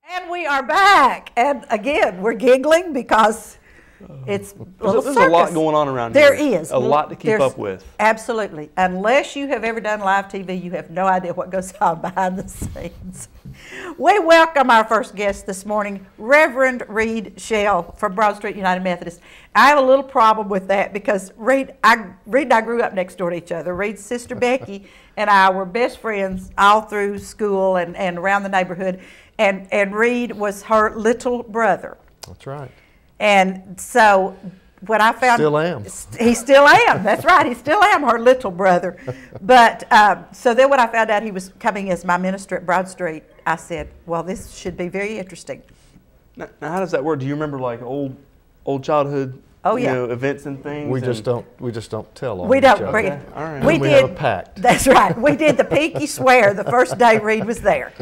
And we are back. And again, we're giggling because it's a little There's circus. a lot going on around here. There is. A lot to keep up with. Absolutely. Unless you have ever done live TV, you have no idea what goes on behind the scenes. We welcome our first guest this morning, Reverend Reed Shell from Broad Street United Methodist. I have a little problem with that because Reed and I grew up next door to each other. Reed's sister Becky and I were best friends all through school and around the neighborhood. And Reed was her little brother. That's right. And so when I found... Still am. He still am. That's right. He still am her little brother. But so then when I found out he was coming as my minister at Broad Street, I said, well, this should be very interesting. Now how does that work? Do you remember like old childhood events and things? We just don't tell on we each don't other. bring Okay. it. All right. We have a pact. That's right. We did the pinky swear the first day Reed was there.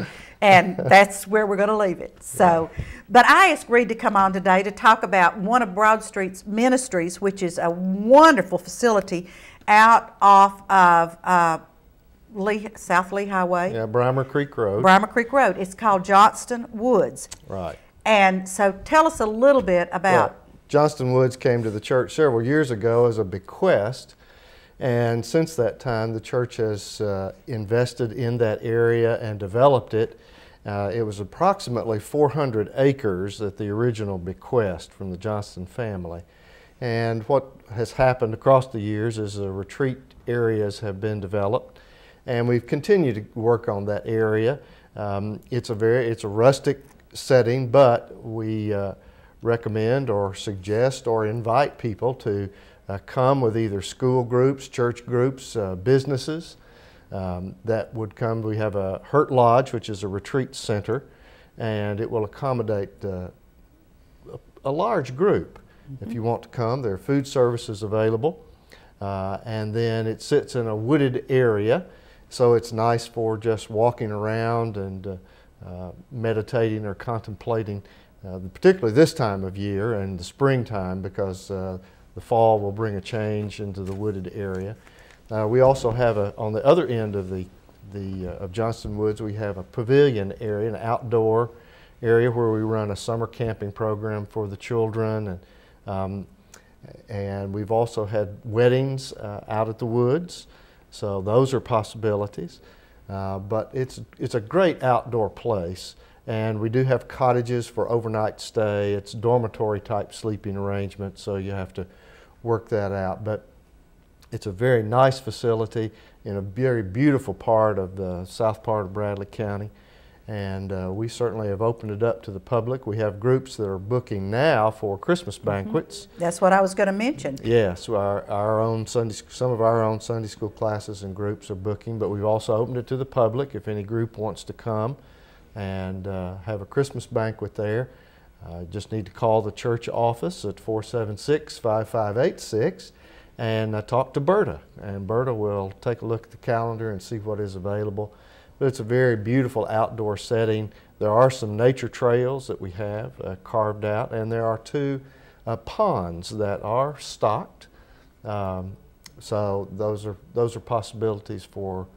And that's where we're going to leave it. So, but I asked Reed to come on today to talk about one of Broad Street's ministries, which is a wonderful facility out off of South Lee Highway. Yeah, Brimer Creek Road. Brimer Creek Road. It's called Johnston Woods. Right. And so tell us a little bit about... Well, Johnston Woods came to the church several years ago as a bequest. And since that time, the church has invested in that area and developed it. It was approximately 400 acres at the original bequest from the Johnston family. And what has happened across the years is the retreat areas have been developed, and we've continued to work on that area. It's a rustic setting, but we recommend or suggest or invite people to come with either school groups, church groups, businesses that would come. We have a Hurt Lodge, which is a retreat center, and it will accommodate a large group. If you want to come, there are food services available, and then it sits in a wooded area, so it's nice for just walking around and meditating or contemplating, particularly this time of year and the springtime, because the fall will bring a change into the wooded area. We also have on the other end of of Johnston Woods, we have a pavilion area, an outdoor area where we run a summer camping program for the children, and we've also had weddings out at the woods, so those are possibilities. But it's a great outdoor place, and we do have cottages for overnight stay. It's dormitory type sleeping arrangement, so you have to work that out. But it's a very nice facility in a very beautiful part of the south part of Bradley County, and we certainly have opened it up to the public. We have groups that are booking now for Christmas banquets. That's what I was going to mention. Yes, some of our own Sunday school classes and groups are booking, but we've also opened it to the public if any group wants to come and have a Christmas banquet there. Just need to call the church office at 476-5586 and talk to Berta, and Berta will take a look at the calendar and see what is available. But it's a very beautiful outdoor setting. There are some nature trails that we have carved out, and there are two ponds that are stocked. So those are possibilities for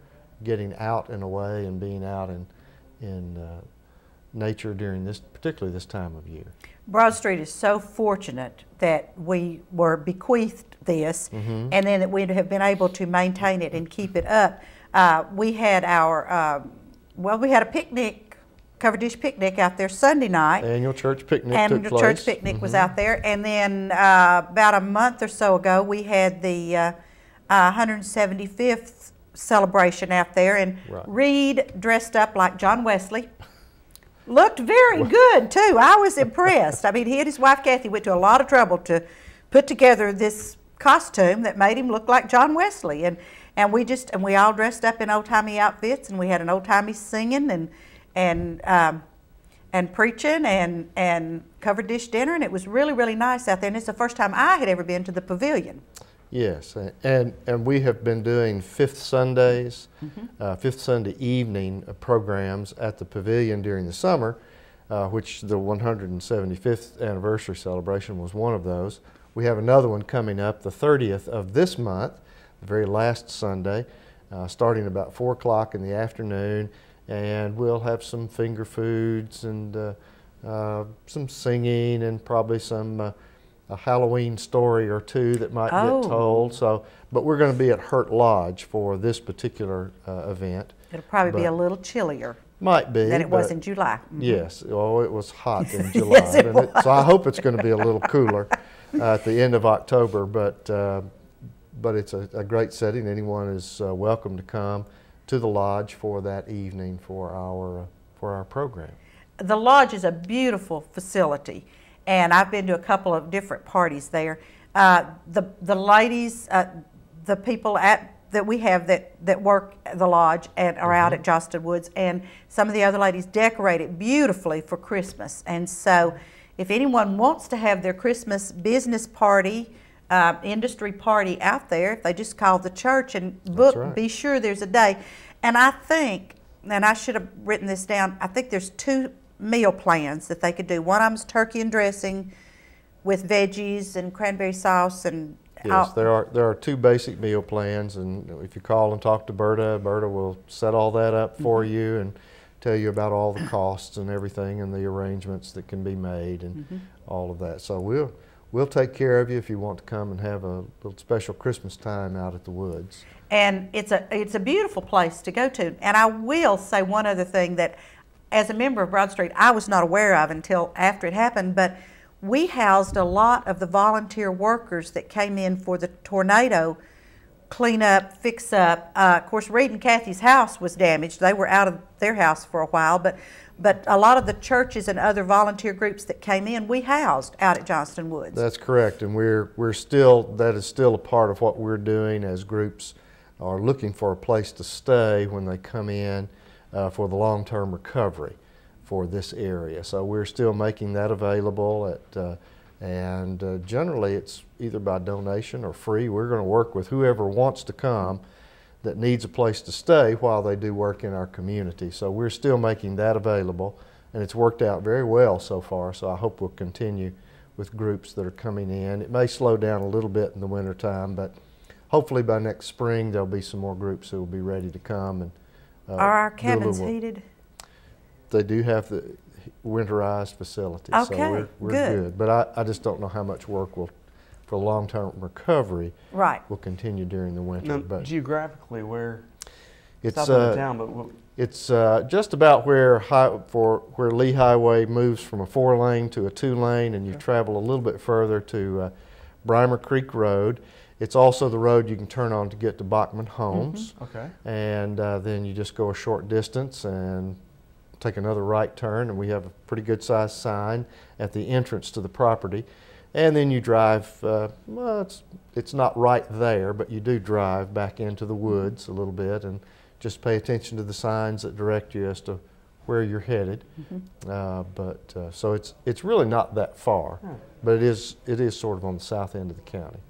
getting out and away and being out in nature during particularly this time of year. Broad Street is so fortunate that we were bequeathed this, and then that we have been able to maintain it and keep it up. We had we had a picnic, covered dish picnic out there Sunday night. Annual church picnic and took the place. church picnic was out there, and then about a month or so ago we had the 175th celebration out there, and Reed dressed up like John Wesley. Looked very good too. I was impressed. I mean, he and his wife Kathy went to a lot of trouble to put together this costume that made him look like John Wesley, and we all dressed up in old-timey outfits, and we had an old-timey singing and preaching and covered dish dinner, and it was really, really nice out there. And it's the first time I had ever been to the pavilion. Yes, and we have been doing fifth Sunday evening programs at the pavilion during the summer, which the 175th anniversary celebration was one of those. We have another one coming up the 30th of this month, the very last Sunday, starting about 4 o'clock in the afternoon, and we'll have some finger foods and some singing and probably some a Halloween story or two that might get told. So, but we're going to be at Hurt Lodge for this particular event. It'll probably be a little chillier. Might be. Than it was in July. Yes. Oh, it was hot in July. Yes, it was. So I hope it's going to be a little cooler at the end of October. But it's a great setting. Anyone is welcome to come to the lodge for that evening for our program. The lodge is a beautiful facility, and I've been to a couple of different parties there. The ladies, the people that we have that work at the lodge and are out at Johnston Woods, and some of the other ladies decorate it beautifully for Christmas. And so if anyone wants to have their Christmas business party, industry party out there, if they just call the church and book, be sure there's a day. And I think, and I should have written this down, I think there's 2 meal plans that they could do. One of them's turkey and dressing with veggies and cranberry sauce and yes, there are 2 basic meal plans, and if you call and talk to Berta will set all that up for you and tell you about all the costs and everything and the arrangements that can be made and all of that. So we'll take care of you if you want to come and have a little special Christmas time out at the woods. And it's a beautiful place to go to. And I will say one other thing that, as a member of Broad Street, I was not aware of until after it happened, but we housed a lot of the volunteer workers that came in for the tornado cleanup, fix up. Of course, Reed and Kathy's house was damaged. They were out of their house for a while, but a lot of the churches and other volunteer groups that came in, we housed out at Johnston Woods. That's correct, and that is still a part of what we're doing as groups are looking for a place to stay when they come in for the long-term recovery for this area. So we're still making that available and generally it's either by donation or free. We're going to work with whoever wants to come that needs a place to stay while they do work in our community. So we're still making that available, and it's worked out very well so far, so I hope we'll continue with groups that are coming in. It may slow down a little bit in the wintertime, but hopefully by next spring there'll be some more groups who will be ready to come. And are our cabins heated? They do have the winterized facilities, okay, so we're good. But I just don't know how much work will, for long-term recovery, will continue during the winter. Now, but geographically, where it's south of the town, but it's just about where Lee Highway moves from a 4-lane to a 2-lane, and you travel a little bit further to Brimer Creek Road. It's also the road you can turn on to get to Bachman Homes. Okay. And then you just go a short distance and take another right turn, and we have a pretty good sized sign at the entrance to the property. And then you drive, well, it's not right there, but you do drive back into the woods a little bit and just pay attention to the signs that direct you as to where you're headed. So it's really not that far, but it is sort of on the south end of the county.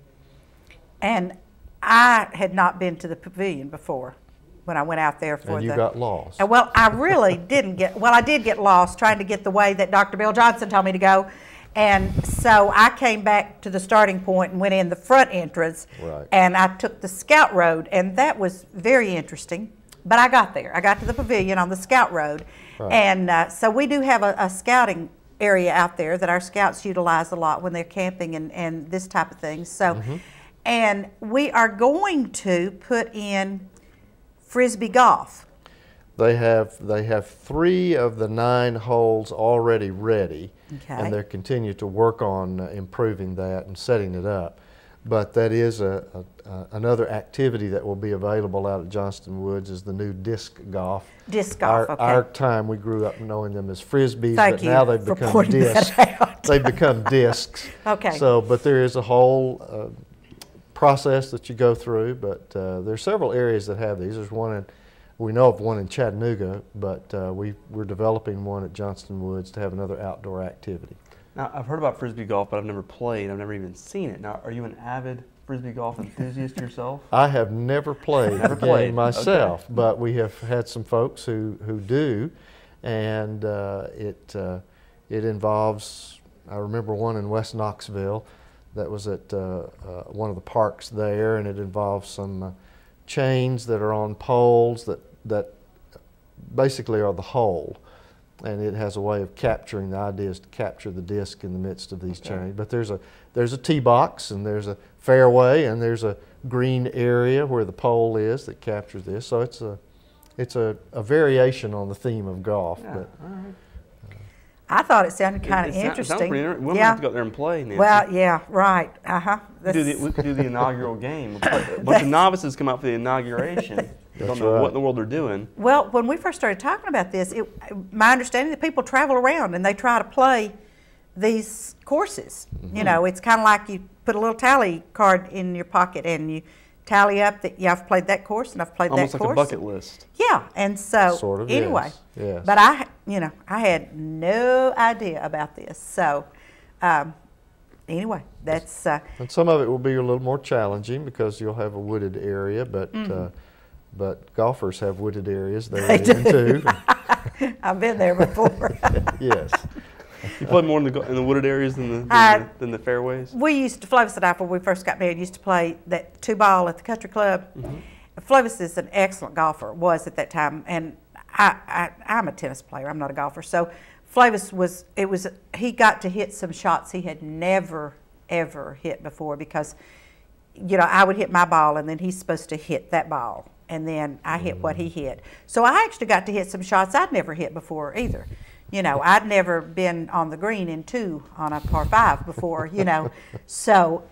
And I had not been to the pavilion before when I went out there for you got lost. Well, I really didn't get, well, I did get lost trying to get the way that Dr. Bill Johnson told me to go. And so I came back to the starting point and went in the front entrance. Right. And I took the Scout Road, and that was very interesting. But I got there. I got to the pavilion on the Scout Road. Right. And so we do have a scouting area out there that our scouts utilize a lot when they're camping and this type of thing. So, and we are going to put in Frisbee golf. They have 3 of the 9 holes already ready, and they continue to work on improving that and setting it up. But that is another activity that will be available out at Johnston Woods is the new disc golf. Disc golf, okay. Our time we grew up knowing them as Frisbees, but now they've become discs. They've become discs. Okay. So, but there is a whole process that you go through, but there's several areas that have these. There's one we know of one in Chattanooga, but we're developing one at Johnston Woods to have another outdoor activity. Now, I've heard about Frisbee golf, but I've never played. I've never even seen it. Now, are you an avid Frisbee golf enthusiast yourself? I have never played the game myself, but we have had some folks who do, and it involves, I remember one in West Knoxville that was at one of the parks there, and it involves some chains that are on poles that basically are the hole. And it has a way of capturing, the idea is to capture the disc in the midst of these chains. But there's a tee box, and there's a fairway, and there's a green area where the pole is that captures this. So it's a variation on the theme of golf. Yeah, but, all right. I thought it sounded kind of interesting. We'll have to go out there and play, Nancy. Well, yeah, right. We could do the inaugural game. A bunch of novices come out for the inauguration. They don't know what in the world they're doing. Well, when we first started talking about this, my understanding is that people travel around and they try to play these courses. You know, it's kind of like you put a little tally card in your pocket and you tally up that, yeah, I've played that course and I've played Almost that like course. a bucket list. Yeah, and so sort of, anyway, yes. But I had no idea about this. So anyway, that's and some of it will be a little more challenging because you'll have a wooded area, but golfers have wooded areas there too. I've been there before. Yes. You play more in the wooded areas than the fairways? We used to, Flavis and I, when we first got married, used to play that 2-ball at the country club. Flavis is an excellent golfer, was at that time, and I'm a tennis player. I'm not a golfer. So Flavis he got to hit some shots he had never, ever hit before because, you know, I would hit my ball and then he's supposed to hit that ball. And then I hit what he hit. So I actually got to hit some shots I'd never hit before either. You know, I'd never been on the green in 2 on a par 5 before, you know. So,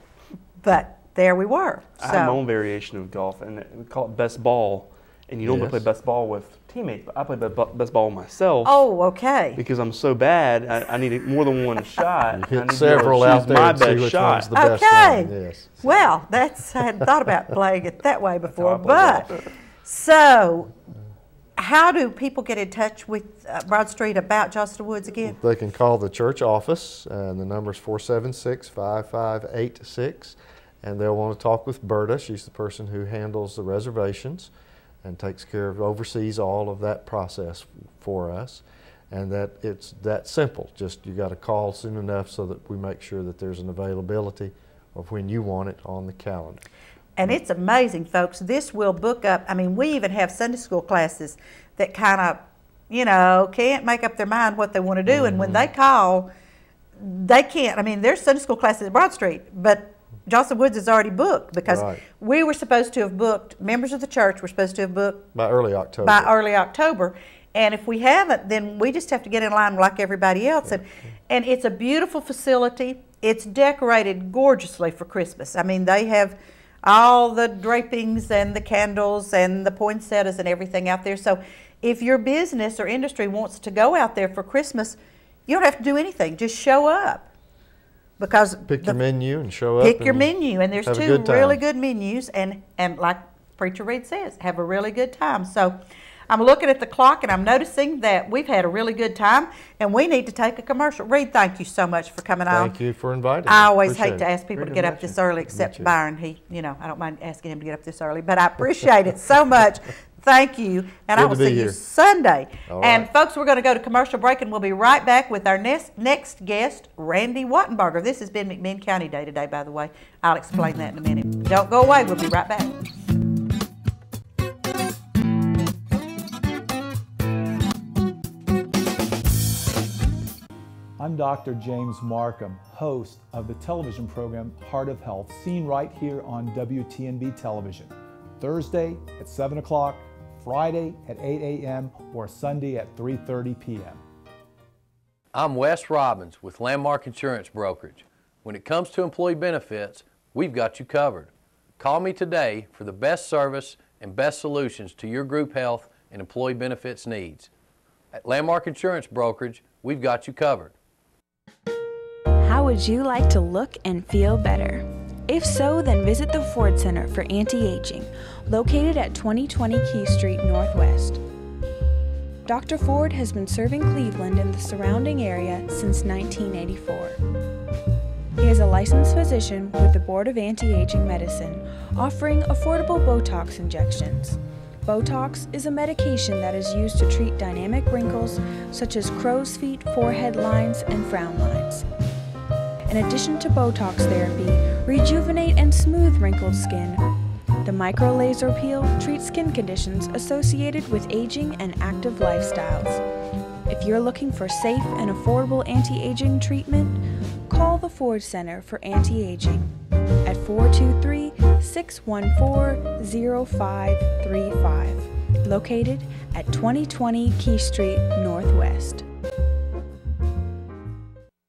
but there we were. I have my own variation of golf, and we call it best ball. And you normally play best ball with teammates, but I play best ball with myself. Oh, okay. Because I'm so bad, I need more than one shot. You hit several out there and see which one's the best one. Yes. Well, I hadn't thought about playing it that way before. But so, how do people get in touch with Broad Street about Josselyn Woods again? They can call the church office, and the number is 476-5586, and they'll want to talk with Berta. She's the person who handles the reservations and oversees all of that process for us. And that it's that simple. Just you got to call soon enough so that we make sure that there's an availability of when you want it on the calendar. And it's amazing, folks. This will book up. I mean, we even have Sunday school classes that kind of, you know, can't make up their mind what they want to do. And when they call, they can't. I mean, there's Sunday school classes at Broad Street, but Josselyn Woods is already booked because we were supposed to have booked, members of the church were supposed to have booked by early October. And if we haven't, then we just have to get in line like everybody else. And it's a beautiful facility. It's decorated gorgeously for Christmas. I mean, they have all the drapings and the candles and the poinsettias and everything out there. So if your business or industry wants to go out there for Christmas, you don't have to do anything. Just show up. Because pick your menu and show up. Pick your menu, and there's 2 really good menus, and like Preacher Reed says, have a really good time. So I'm looking at the clock, and I'm noticing that we've had a really good time, and we need to take a commercial. Reed, thank you so much for coming on. Thank you for inviting me. I always hate to ask people to get up this early, except Byron. He, you know, I don't mind asking him to get up this early, but I appreciate it so much. Thank you, and I will see you Sunday. And folks, we're going to go to commercial break, and we'll be right back with our next guest, Randy Wattenbarger. This has been McMinn County Day today, by the way. I'll explain that in a minute. Don't go away. We'll be right back. I'm Dr. James Markham, host of the television program Heart of Health, seen right here on WTNB television. Thursday at 7 o'clock, Friday at 8 a.m., or Sunday at 3:30 p.m. I'm Wes Robbins with Landmark Insurance Brokerage. When it comes to employee benefits, we've got you covered. Call me today for the best service and best solutions to your group health and employee benefits needs. At Landmark Insurance Brokerage, we've got you covered. How would you like to look and feel better? If so, then visit the Ford Center for Anti-Aging, located at 2020 Key Street Northwest. Dr. Ford has been serving Cleveland and the surrounding area since 1984. He is a licensed physician with the Board of Anti-Aging Medicine, offering affordable Botox injections. Botox is a medication that is used to treat dynamic wrinkles such as crow's feet, forehead lines, and frown lines. In addition to Botox therapy, rejuvenate and smooth wrinkled skin The micro laser peel treats skin conditions associated with aging and active lifestyles. If you're looking for safe and affordable anti-aging treatment, call the Ford Center for Anti-Aging at 423-614-0535, located at 2020 Key Street Northwest.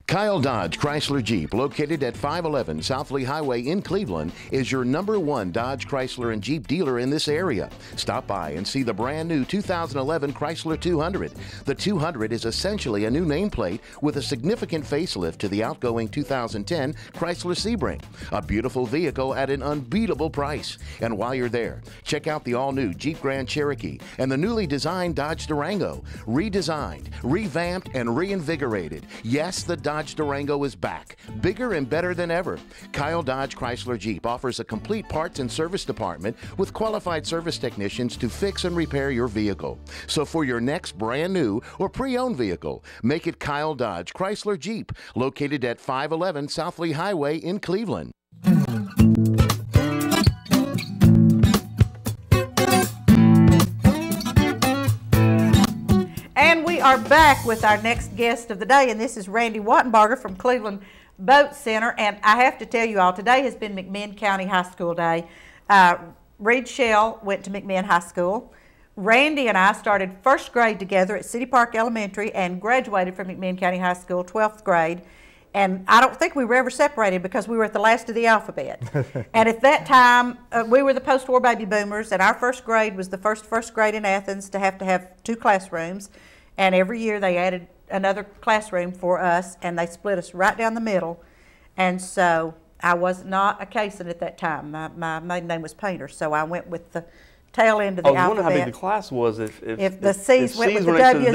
Kyle Dodge Chrysler Jeep, located at 511 South Lee Highway in Cleveland, is your #1 Dodge, Chrysler, and Jeep dealer in this area. Stop by and see the brand new 2011 Chrysler 200. The 200 is essentially a new nameplate with a significant facelift to the outgoing 2010 Chrysler Sebring. A beautiful vehicle at an unbeatable price. And while you're there, check out the all-new Jeep Grand Cherokee and the newly designed Dodge Durango. Redesigned, revamped, and reinvigorated. Yes, the Dodge Durango is back, bigger and better than ever. Kyle Dodge Chrysler Jeep offers a complete parts and service department with qualified service technicians to fix and repair your vehicle. So for your next brand new or pre-owned vehicle, make it Kyle Dodge Chrysler Jeep, located at 511 South Lee Highway in Cleveland. We are back with our next guest of the day, and this is Randy Wattenbarger from Cleveland Boat Center. And I have to tell you all, today has been McMinn County High School Day. Reed Shell went to McMinn High School. Randy and I started first grade together at City Park Elementary and graduated from McMinn County High School, 12th grade. And I don't think we were ever separated because we were at the last of the alphabet. And at that time, we were the post-war baby boomers, and our first grade was the first grade in Athens to have 2 classrooms. And every year they added another classroom for us, and they split us right down the middle. And so I was not a Cason at that time. My maiden name was Painter, so I went with the tail end of the alphabet. I was wondering how big the class was if the C's went with the W's.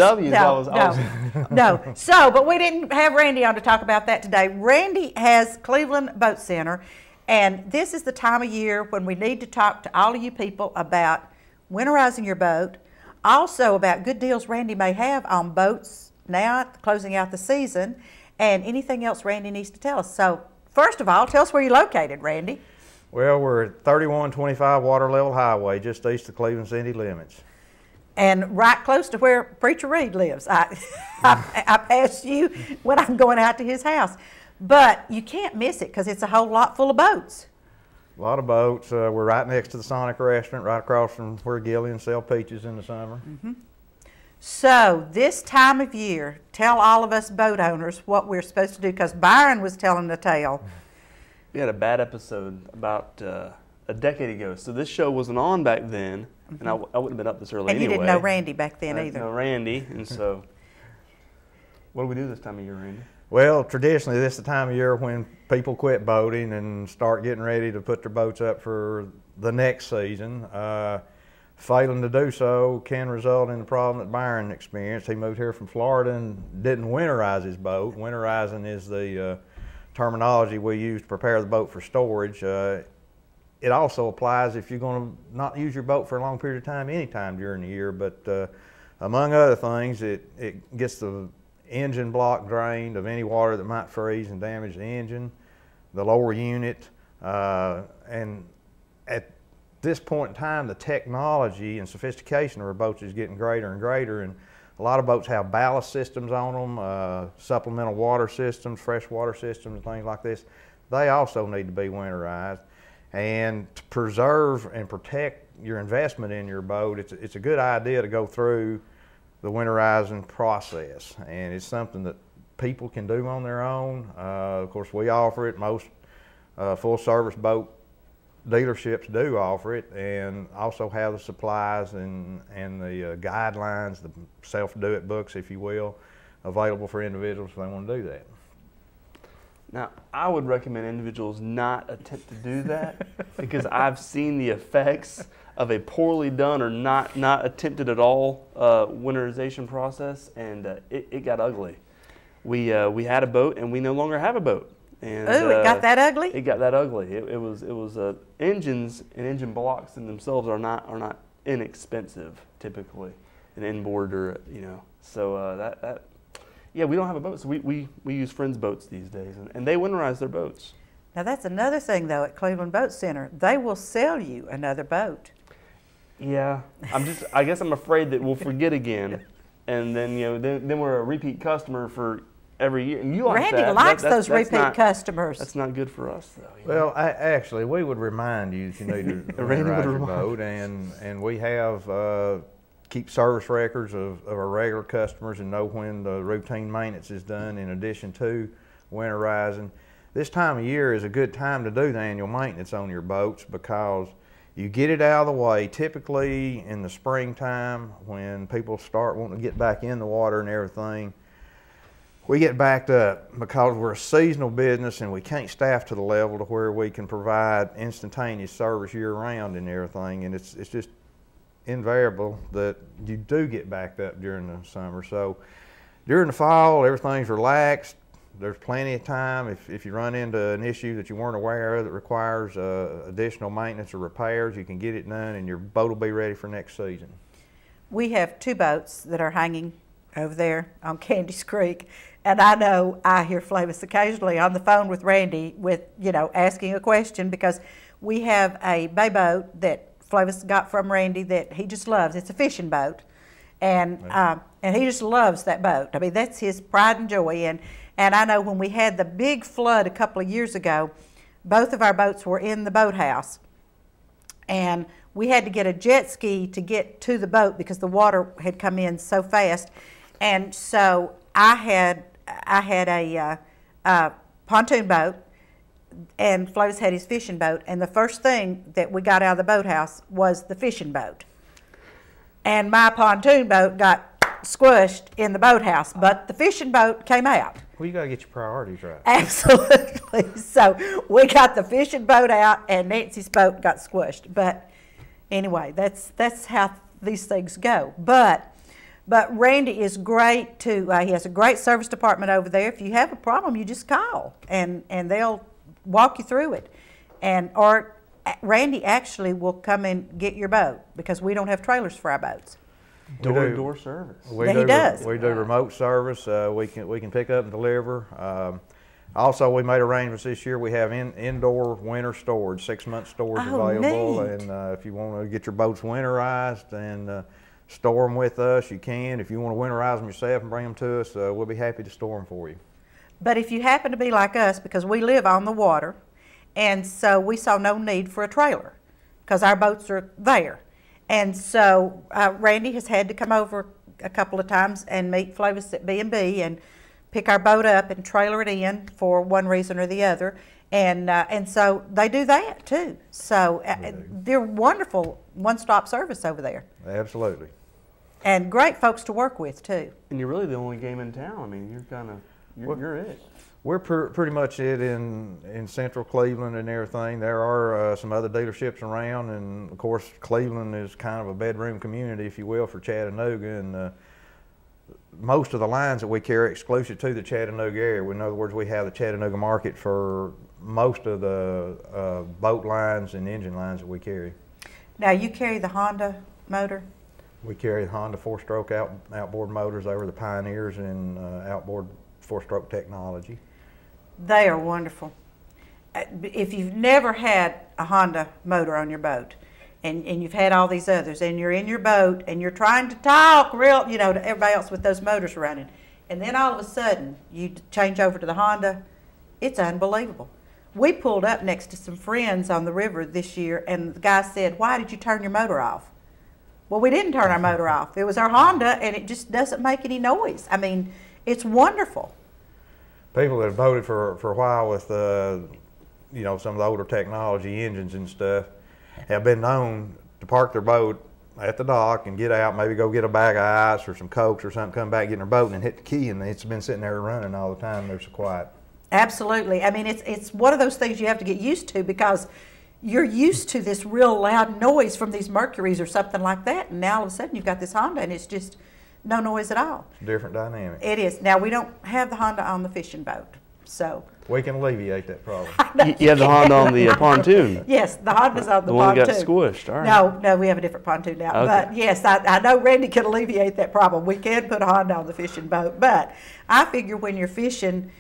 No. So, but we didn't have Randy on to talk about that today. Randy has Cleveland Boat Center, and this is the time of year when we need to talk to all of you people about winterizing your boat, also about good deals Randy may have on boats now, closing out the season, and anything else Randy needs to tell us. So, first of all, tell us where you're located, Randy. Well, we're at 3125 Water Level Highway, just east of Cleveland city limits. And right close to where Preacher Reed lives. I pass you when I'm going out to his house. But you can't miss it because it's a whole lot full of boats. A lot of boats. We're right next to the Sonic restaurant, right across from where Gillians sell peaches in the summer. Mm-hmm. So this time of year, tell all of us boat owners what we're supposed to do, because Byron was telling the tale. We had a bad episode about a decade ago. So this show wasn't on back then, and I wouldn't have been up this early anyway. And you didn't know Randy back then either. I didn't know Randy, and so what do we do this time of year, Randy? Well, traditionally, this is the time of year when people quit boating and start getting ready to put their boats up for the next season. Failing to do so can result in the problem that Byron experienced. He moved here from Florida and didn't winterize his boat. Winterizing is the terminology we use to prepare the boat for storage. It also applies if you're going to not use your boat for a long period of time, anytime during the year. But among other things, it gets the engine block drained of any water that might freeze and damage the engine, the lower unit, and at this point in time, the technology and sophistication of our boats is getting greater and greater, and a lot of boats have ballast systems on them, supplemental water systems, fresh water systems, and things like this. They also need to be winterized. And to preserve and protect your investment in your boat, it's a good idea to go through the winterizing process, and it's something that people can do on their own. Of course, we offer it. Most full-service boat dealerships do offer it, and also have the supplies and the guidelines, the self-do-it books, if you will, available for individuals if they want to do that. Now, I would recommend individuals not attempt to do that because I've seen the effects of a poorly done or not attempted at all winterization process, and it got ugly. We had a boat, and we no longer have a boat. And, it got that ugly? It got that ugly. It was engines and engine blocks in themselves are not inexpensive typically, an inboard or so yeah, we don't have a boat, so we use friends' boats these days, and they winterize their boats. Now that's another thing though at Cleveland Boat Center. They will sell you another boat. Yeah, I guess I'm afraid that we'll forget again, and then then we're a repeat customer for every year. And you like Randy that. likes That's those repeat customers. That's not good for us though. Well, actually, we would remind you that you need to winterize your boat, and we have keep service records of our regular customers and know when the routine maintenance is done in addition to winterizing. This time of year is a good time to do the annual maintenance on your boats because you get it out of the way. Typically in the springtime when people start wanting to get back in the water and everything, we get backed up because we're a seasonal business and we can't staff to the level to where we can provide instantaneous service year round and everything, and it's just invariable that you do get backed up during the summer. So during the fall, everything's relaxed. There's plenty of time. If you run into an issue that you weren't aware of that requires additional maintenance or repairs, you can get it done and your boat will be ready for next season. We have 2 boats that are hanging over there on Candy's Creek, and I know I hear Flavis occasionally on the phone with Randy with, asking a question, because we have a bay boat that Flavis got from Randy that he just loves. It's a fishing boat, and he just loves that boat. I mean, that's his pride and joy. And I know when we had the big flood a couple of years ago, both of our boats were in the boathouse, and we had to get a jet ski to get to the boat because the water had come in so fast. And so I had a pontoon boat, and Flavis had his fishing boat, and the first thing that we got out of the boathouse was the fishing boat. And my pontoon boat got squished in the boathouse, but the fishing boat came out. Well, you got to get your priorities right. Absolutely. So we got the fishing boat out, and Nancy's boat got squished. But anyway, that's how these things go. But Randy is great too. He has a great service department over there. If you have a problem, you just call, and they'll walk you through it. Or Randy actually will come and get your boat because we don't have trailers for our boats. Door-to-door service. He does. We do remote service. We can pick up and deliver. Also, we made arrangements this year. We have indoor winter storage, 6-month storage available. Neat. And if you want to get your boats winterized and store them with us, you can. If you want to winterize them yourself and bring them to us, we'll be happy to store them for you. But if you happen to be like us, because we live on the water, and so we saw no need for a trailer because our boats are there. And so Randy has had to come over a couple of times and meet Flavis at B&B and pick our boat up and trailer it in for one reason or the other. And so they do that too. So they're wonderful one-stop service over there. Absolutely. And great folks to work with too. And you're really the only game in town. I mean, you're it. We're pretty much it in central Cleveland and everything. There are some other dealerships around, and of course Cleveland is kind of a bedroom community, if you will, for Chattanooga. And most of the lines that we carry exclusive to the Chattanooga area. In other words, we have the Chattanooga market for most of the boat lines and engine lines that we carry. Now you carry the Honda motor? We carry the Honda 4-stroke outboard motors. They were the pioneers in outboard 4-stroke technology. They are wonderful. If you've never had a Honda motor on your boat, and you've had all these others, and you're in your boat, and you're trying to talk real, to everybody else with those motors running, and then all of a sudden you change over to the Honda, it's unbelievable. We pulled up next to some friends on the river this year, and the guy said, "Why did you turn your motor off?" Well, we didn't turn our motor off. It was our Honda, and it just doesn't make any noise. I mean, it's wonderful. People that have boated for a while with, some of the older technology engines and stuff have been known to park their boat at the dock and get out, maybe go get a bag of ice or some Cokes or something, come back, get in their boat, and hit the key, and it's been sitting there running all the time. They're so quiet. Absolutely. I mean, it's one of those things you have to get used to because you're used to this real loud noise from these Mercuries or something like that, and now all of a sudden you've got this Honda, and it's just no noise at all. Different dynamic. It is. Now, we don't have the Honda on the fishing boat, so. We can alleviate that problem. You have the Honda on the pontoon. Yes, the Honda's on the pontoon. The one that got squished, all right. No, we have a different pontoon now. Okay. But yes, I know Randy can alleviate that problem. We can put a Honda on the fishing boat, but I figure when you're fishing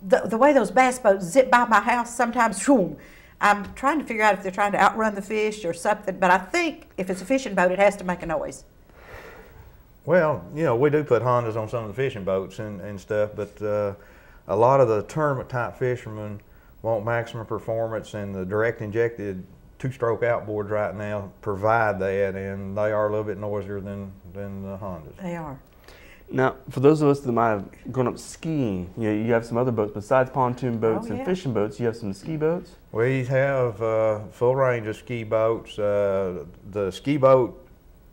the way those bass boats zip by my house sometimes, whoom, I'm trying to figure out if they're trying to outrun the fish or something, but I think if it's a fishing boat, it has to make a noise. Well, you know, we do put Hondas on some of the fishing boats and stuff, but a lot of the tournament type fishermen want maximum performance, and the direct injected two-stroke outboards right now provide that, and they are a little bit noisier than the Hondas. They are. Now, for those of us that might have grown up skiing, you have some other boats besides pontoon boats and fishing boats. You have some ski boats? We have full range of ski boats. The ski boat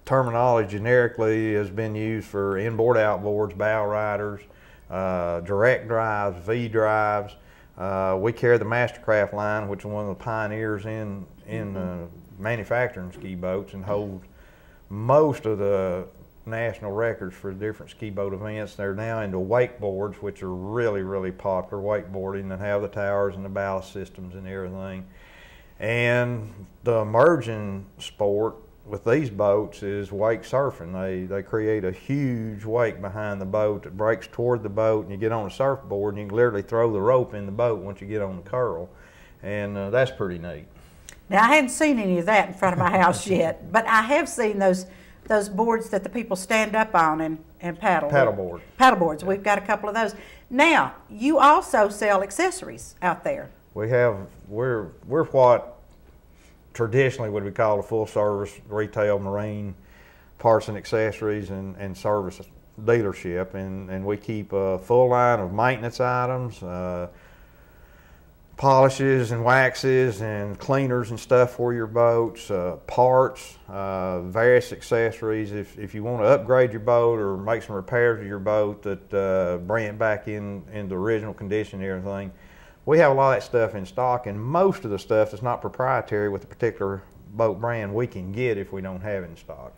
terminology generically has been used for inboard outboards, bow riders, direct drives, V drives. We carry the Mastercraft line, which is one of the pioneers in manufacturing ski boats, and hold most of the national records for different ski boat events. They're now into wakeboards, which are really, really popular, wakeboarding, and have the towers and the ballast systems and everything. And the emerging sport with these boats is wake surfing. They create a huge wake behind the boat that breaks toward the boat, and you get on a surfboard and you can literally throw the rope in the boat once you get on the curl, and that's pretty neat. Now, I hadn't seen any of that in front of my house yet, but I have seen those boards that the people stand up on and paddle. Paddleboard. Paddleboards. We've got a couple of those. Now, you also sell accessories out there. We're what traditionally would be called a full service retail marine parts and accessories and service dealership, and we keep a full line of maintenance items, polishes and waxes and cleaners and stuff for your boats, parts, various accessories. If you want to upgrade your boat or make some repairs to your boat that bring it back in the original condition and everything, we have a lot of that stuff in stock, and most of the stuff that's not proprietary with a particular boat brand we can get if we don't have it in stock.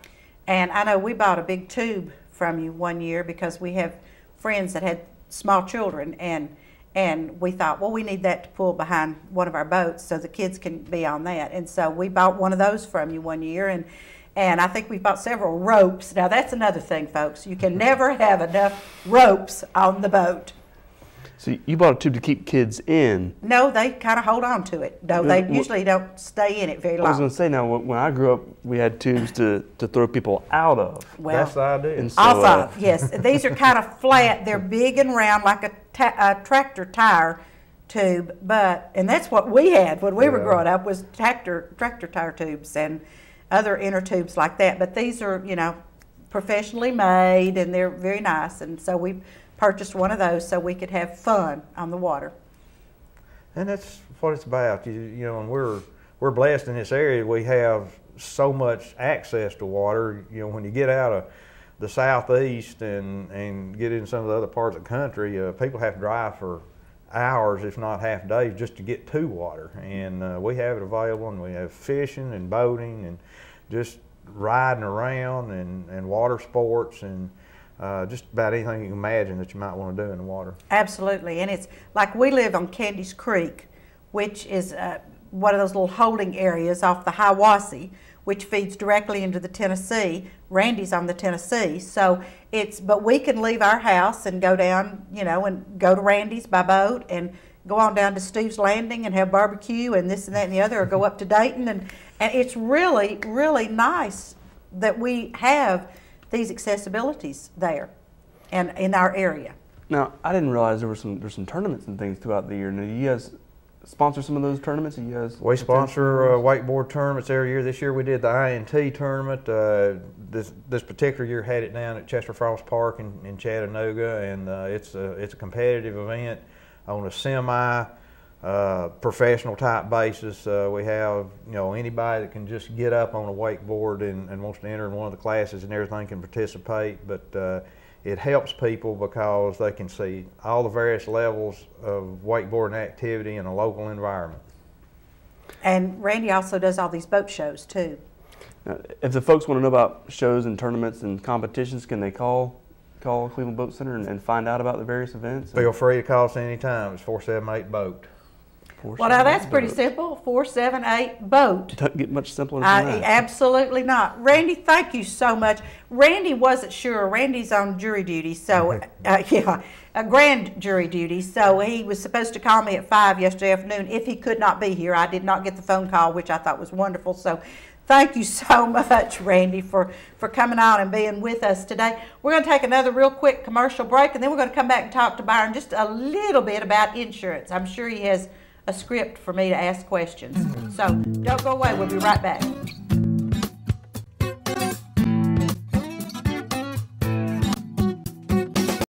And I know we bought a big tube from you one year because we have friends that had small children, and we thought, well, we need that to pull behind one of our boats so the kids can be on that. And so we bought one of those from you one year, and I think we bought several ropes. Now, that's another thing, folks. You can never have enough ropes on the boat. So you bought a tube to keep kids in? No, they kind of hold on to it. No, they usually don't stay in it very long. I was going to say, now, when I grew up, we had tubes to throw people out of. Well, that's the idea. And so, off of, yes. These are kind of flat. They're big and round like a tractor tire tube, and that's what we had when we were growing up, was tractor tire tubes and other inner tubes like that. But these are, professionally made, and they're very nice, and so we purchased one of those so we could have fun on the water. And that's what it's about. And we're blessed in this area. We have so much access to water. When you get out of the southeast and get in some of the other parts of the country, people have to drive for hours, if not half days, just to get to water. And we have it available, and we have fishing and boating and just riding around and water sports and just about anything you can imagine that you might want to do in the water. Absolutely. And it's like we live on Candy's Creek, which is one of those little holding areas off the Hiwassee, which feeds directly into the Tennessee. Randy's on the Tennessee, so but we can leave our house and go down, and go to Randy's by boat and go on down to Steve's Landing and have barbecue and this and that and the other, or go up to Dayton, and it's really, really nice that we have these accessibilities there and in our area. Now, I didn't realize there's some tournaments and things throughout the year. Now, do you guys sponsor some of those tournaments? We sponsor wakeboard tournaments every year. This year we did the INT tournament. This particular year had it down at Chester Frost Park in Chattanooga, and it's a competitive event on a semi professional type basis. We have anybody that can just get up on a wakeboard and wants to enter in one of the classes and everything can participate, but it helps people because they can see all the various levels of wakeboarding activity in a local environment. And Randy also does all these boat shows too. Now, if the folks want to know about shows and tournaments and competitions, can they call Cleveland Boat Center and find out about the various events? Feel free to call us anytime. It's 478-BOAT. Well, now that's pretty simple. 478 boat. Doesn't get much simpler than that. Absolutely not. Randy, thank you so much. Randy wasn't sure. Randy's on jury duty, so grand jury duty. So he was supposed to call me at 5 yesterday afternoon if he could not be here. I did not get the phone call, which I thought was wonderful. So thank you so much, Randy, for coming on and being with us today. We're going to take another real quick commercial break, and then we're going to come back and talk to Byron just a little bit about insurance. I'm sure he has a script for me to ask questions. So don't go away. We'll be right back.